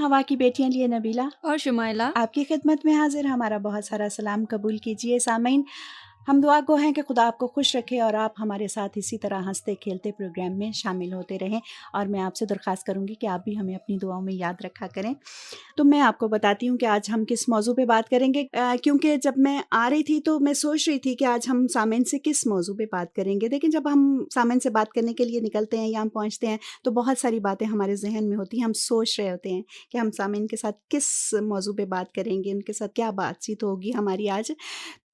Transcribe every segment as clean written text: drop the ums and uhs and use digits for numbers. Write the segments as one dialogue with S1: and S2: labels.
S1: हवा की बेटियां लिए नबीला
S2: और शुमाइला।
S1: आपकी खिदमत में हाजिर। हमारा बहुत सारा सलाम कबूल कीजिए सामीन। हम दुआ गो हैं कि खुदा आपको खुश रखे और आप हमारे साथ इसी तरह हंसते खेलते प्रोग्राम में शामिल होते रहें। और मैं आपसे दरख्वास्त करूंगी कि आप भी हमें अपनी दुआओं में याद रखा करें। तो मैं आपको बताती हूँ कि आज हम किस मौजू पे बात करेंगे, क्योंकि जब मैं आ रही थी तो मैं सोच रही थी कि आज हम सामीन से किस मौजू पे बात करेंगे। लेकिन जब हम सामीन से बात करने के लिए निकलते हैं या हम पहुँचते हैं तो बहुत सारी बातें हमारे जहन में होती हैं। हम सोच रहे होते हैं कि हम सामीन के साथ किस मौजू पे बात करेंगे, उनके साथ क्या बातचीत होगी हमारी आज।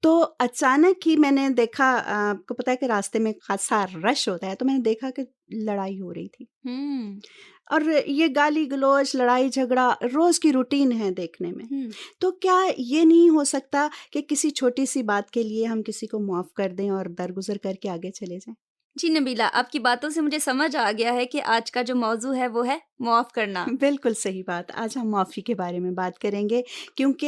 S1: तो अचानक ही मैंने देखा, आपको पता है कि रास्ते में खासा रश होता है, तो मैंने देखा कि लड़ाई हो रही थी।
S2: हम्म
S1: और ये गाली गलौज लड़ाई झगड़ा रोज की रूटीन है देखने में।
S2: हम्म
S1: तो क्या ये नहीं हो सकता कि किसी छोटी सी बात के लिए हम किसी को माफ कर दें और दरगुजर करके आगे चले जाएं?
S2: जी नबीला, आपकी बातों से मुझे समझ आ गया है कि आज का जो मौजू है वो है मुआफ करना।
S1: बिल्कुल सही बात। आज हम माफ़ी के बारे में बात करेंगे, क्योंकि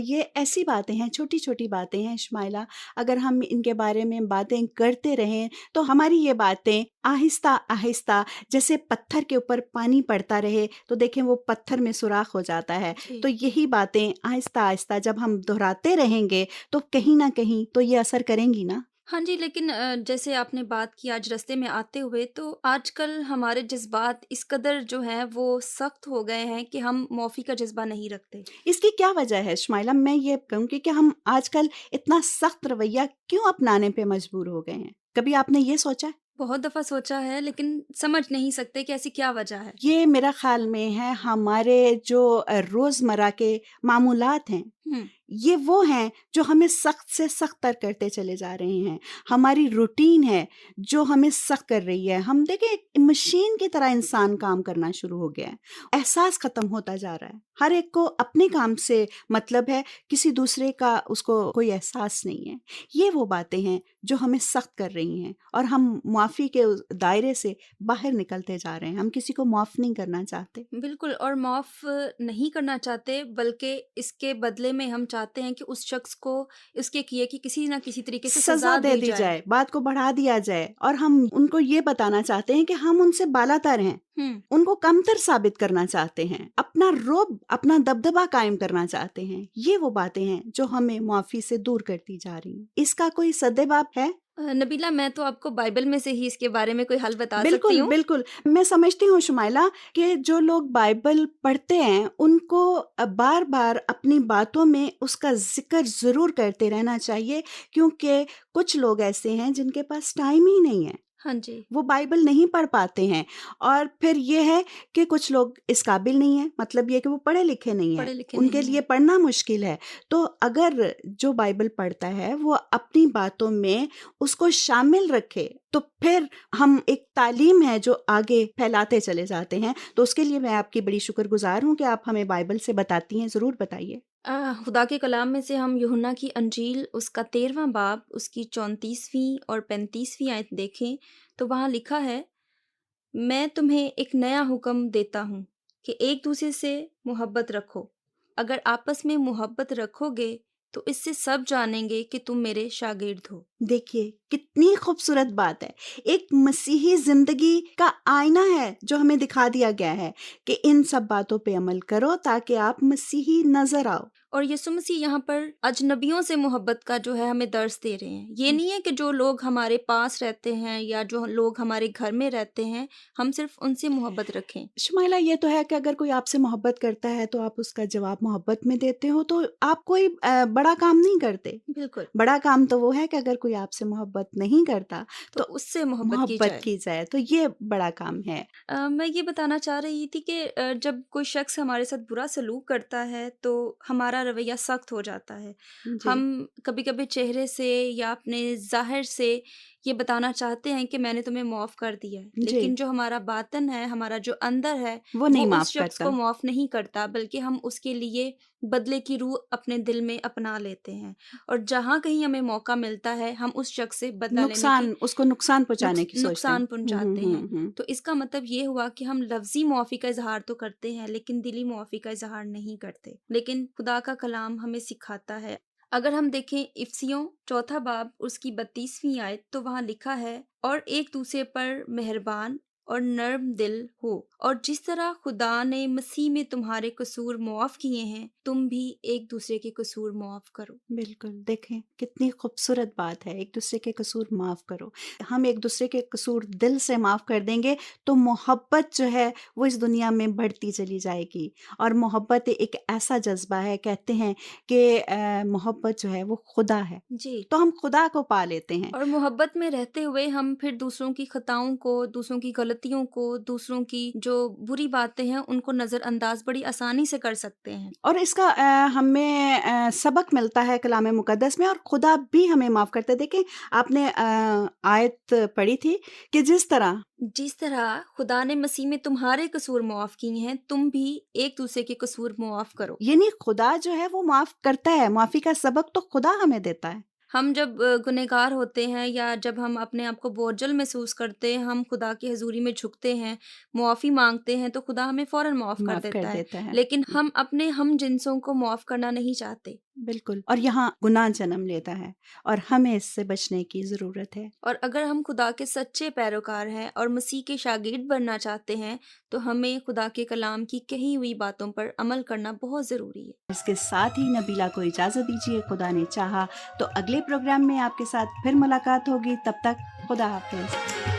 S1: ये ऐसी बातें हैं, छोटी छोटी बातें हैं शुमाइला। अगर हम इनके बारे में बातें करते रहें तो हमारी ये बातें आहिस्ता आहिस्ता जैसे पत्थर के ऊपर पानी पड़ता रहे तो देखें वो पत्थर में सुराख हो जाता है।
S2: जी।
S1: तो यही बातें आहिस्ता आहिस्ता जब हम दोहराते रहेंगे तो कहीं ना कहीं तो ये असर करेंगी ना।
S2: हाँ जी, लेकिन जैसे आपने बात की आज रास्ते में आते हुए, तो आजकल हमारे जज्बात इस कदर जो हैं वो सख्त हो गए हैं कि हम माफ़ी का जज्बा नहीं रखते।
S1: इसकी क्या वजह है शुमाइला? मैं ये कहूँगी कि हम आजकल इतना सख्त रवैया क्यों अपनाने पे मजबूर हो गए हैं? कभी आपने ये सोचा है?
S2: बहुत दफ़ा सोचा है लेकिन समझ नहीं सकते कि ऐसी क्या वजह है।
S1: ये मेरा ख्याल में है हमारे जो रोज़मर्रा के मामूलात हैं,
S2: हम्म
S1: ये वो हैं जो हमें सख्त से सख्त तर करते चले जा रहे हैं। हमारी रूटीन है जो हमें सख्त कर रही है। हम देखें एक मशीन की तरह इंसान काम करना शुरू हो गया है। एहसास खत्म होता जा रहा है। हर एक को अपने काम से मतलब है, किसी दूसरे का उसको कोई एहसास नहीं है। ये वो बातें हैं जो हमें सख्त कर रही हैं और हम मुआफ़ी के उस दायरे से बाहर निकलते जा रहे हैं। हम किसी को माफ़ नहीं करना चाहते।
S2: बिल्कुल, और माफ़ नहीं करना चाहते, बल्कि इसके बदले में हम चाहते हैं कि उस शख्स को उसके किए की किसी ना किसी तरीके से
S1: सज़ा
S2: सज़ा
S1: दे
S2: दी
S1: दी
S2: जाए।
S1: जाए, बात को बढ़ा दिया जाए और हम उनको ये बताना चाहते हैं कि हम उनसे बालातर हैं।
S2: हुँ।
S1: उनको कमतर साबित करना चाहते हैं, अपना रोब, अपना दबदबा कायम करना चाहते हैं। ये वो बातें हैं जो हमें मुआफ़ी से दूर करती जा रही हैं। इसका कोई सद्देबाब है?
S2: नबीला, मैं तो आपको बाइबल में से ही इसके बारे में कोई हल बता सकती
S1: बिल्कुल,
S2: हूँ।
S1: बिल्कुल। मैं समझती हूँ शुमाइला कि जो लोग बाइबल पढ़ते हैं उनको बार-बार अपनी बातों में उसका ज़िक्र ज़रूर करते रहना चाहिए, क्योंकि कुछ लोग ऐसे हैं जिनके पास टाइम ही नहीं है।
S2: हाँ जी,
S1: वो बाइबल नहीं पढ़ पाते हैं। और फिर ये है कि कुछ लोग इस काबिल नहीं हैं, मतलब ये कि वो पढ़े लिखे नहीं हैं,
S2: पढ़े लिखे
S1: उनके
S2: नहीं
S1: लिए
S2: हैं।
S1: पढ़ना मुश्किल है। तो अगर जो बाइबल पढ़ता है वो अपनी बातों में उसको शामिल रखे तो फिर हम एक तालीम है जो आगे फैलाते चले जाते हैं। तो उसके लिए मैं आपकी बड़ी शुक्रगुजार हूँ कि आप हमें बाइबल से बताती हैं। ज़रूर बताइए।
S2: खुदा के कलाम में से हम यूहन्ना की अंजील उसका 13वां बाब उसकी 34वीं और 35वीं आयत देखें, तो वहाँ लिखा है, मैं तुम्हें एक नया हुक्म देता हूँ कि एक दूसरे से मोहब्बत रखो। अगर आपस में मोहब्बत रखोगे तो इससे सब जानेंगे कि तुम मेरे शागिर्द हो।
S1: देखिए कितनी खूबसूरत बात है। एक मसीही जिंदगी का आईना है जो हमें दिखा दिया गया है कि इन सब बातों पे अमल करो ताकि आप मसीही नजर आओ।
S2: और यीशु मसीह यहाँ पर अजनबियों से मोहब्बत का जो है हमें दर्स दे रहे हैं। ये नहीं है कि जो लोग हमारे पास रहते हैं या जो लोग हमारे घर में रहते हैं, हम सिर्फ उनसे मोहब्बत रखें।
S1: शुमाइला, ये तो है कि अगर कोई आपसे मोहब्बत करता है तो आप उसका जवाब मोहब्बत में देते हो, तो आप कोई बड़ा काम नहीं करते।
S2: बिल्कुल।
S1: बड़ा काम तो वो है कि अगर कोई आपसे मोहब्बत नहीं करता
S2: तो
S1: तो
S2: उससे मोहब्बत की
S1: मोहब्बत
S2: जाए।
S1: की जाए, तो ये बड़ा काम है।
S2: मैं ये बताना चाह रही थी कि जब कोई शख्स हमारे साथ बुरा सलूक करता है तो हमारा रवैया सख्त हो जाता है।
S1: जी।
S2: हम कभी-कभी चेहरे से या अपने ज़ाहिर से ये बताना चाहते हैं कि मैंने तुम्हें माफ़ कर दिया है,
S1: जी।
S2: लेकिन जो हमारा बातन है, हमारा जो अंदर है,
S1: वो
S2: वो
S1: नहीं
S2: उस
S1: माफ
S2: शख्स
S1: करता।
S2: को माफ़ नहीं करता, बल्कि हम उसके लिए बदले की रूह अपने दिल में अपना लेते हैं। और जहाँ कहीं हमें मौका मिलता है, हम उस शख्स से बदला लेने की
S1: उसको नुकसान पहुंचाने की सोचते हैं।
S2: नुकसान पहुँचाते हैं।
S1: हम्म।
S2: तो इसका मतलब ये हुआ कि हम लफ्ज़ी मुआफ़ी का इज़हार तो करते हैं, लेकिन दिली मुआफ़ी का इज़हार नहीं करते। लेकिन खुदा का कलाम हमें सिखाता है। अगर हम देखें इफ़िसियों चौथा बाब उसकी 32वीं आयत, तो वहाँ लिखा है, और एक दूसरे पर मेहरबान, اور نرم دل ہو، اور جس طرح خدا نے مسیح میں تمہارے قصور معاف کیے ہیں تم بھی ایک دوسرے کے قصور معاف کرو۔
S1: بالکل، دیکھیں کتنی خوبصورت بات ہے، ایک دوسرے کے قصور معاف کرو۔ ہم ایک دوسرے کے قصور دل سے معاف کر دیں گے تو محبت جو ہے وہ اس دنیا میں بڑھتی چلی جائے گی، اور محبت ایک ایسا جذبہ ہے، کہتے ہیں کہ محبت جو ہے وہ خدا ہے،
S2: جی،
S1: تو ہم خدا کو پا لیتے ہیں۔
S2: اور محبت میں رہتے ہوئے ہم پھر دوسروں کی خطاؤں کو، دوسروں کی غلطیوں کو، دوسروں کی جو بری باتیں ہیں ان کو نظر انداز بڑی آسانی سے کر سکتے ہیں۔
S1: اور اس کا ہمیں سبق ملتا ہے کلام مقدس میں، اور خدا بھی ہمیں معاف کرتا ہے۔ دیکھیں آپ نے آیت پڑھی تھی کہ جس طرح
S2: خدا نے مسیح میں تمہارے قصور معاف کیے ہیں تم بھی ایک دوسرے کے قصور معاف کرو۔
S1: یعنی خدا جو ہے وہ معاف کرتا ہے، معافی کا سبق تو خدا ہمیں دیتا ہے۔
S2: ہم جب گنہگار ہوتے ہیں یا جب ہم اپنے آپ کو بوجھل محسوس کرتے ہیں، ہم خدا کی حضوری میں جھکتے ہیں، معافی مانگتے ہیں تو خدا ہمیں فوراً معاف کر دیتا ہے، لیکن ہم اپنے ہم جنسوں کو معاف کرنا نہیں چاہتے۔
S1: بالکل، اور یہاں گناہ جنم لیتا ہے اور ہمیں اس سے بچنے کی ضرورت ہے۔
S2: اور اگر ہم خدا کے سچے پیروکار ہیں اور مسیح کے شاگرد بننا چاہتے ہیں تو ہمیں خدا کے کلام کی کہی ہوئی باتوں پر عمل کرنا بہت ضروری ہے۔
S1: اس کے ساتھ ہی نبیلہ کو اجازت دیجیے، خدا نے چاہا تو اگلے پروگرام میں آپ کے ساتھ پھر ملاقات ہوگی، تب تک خدا حافظ۔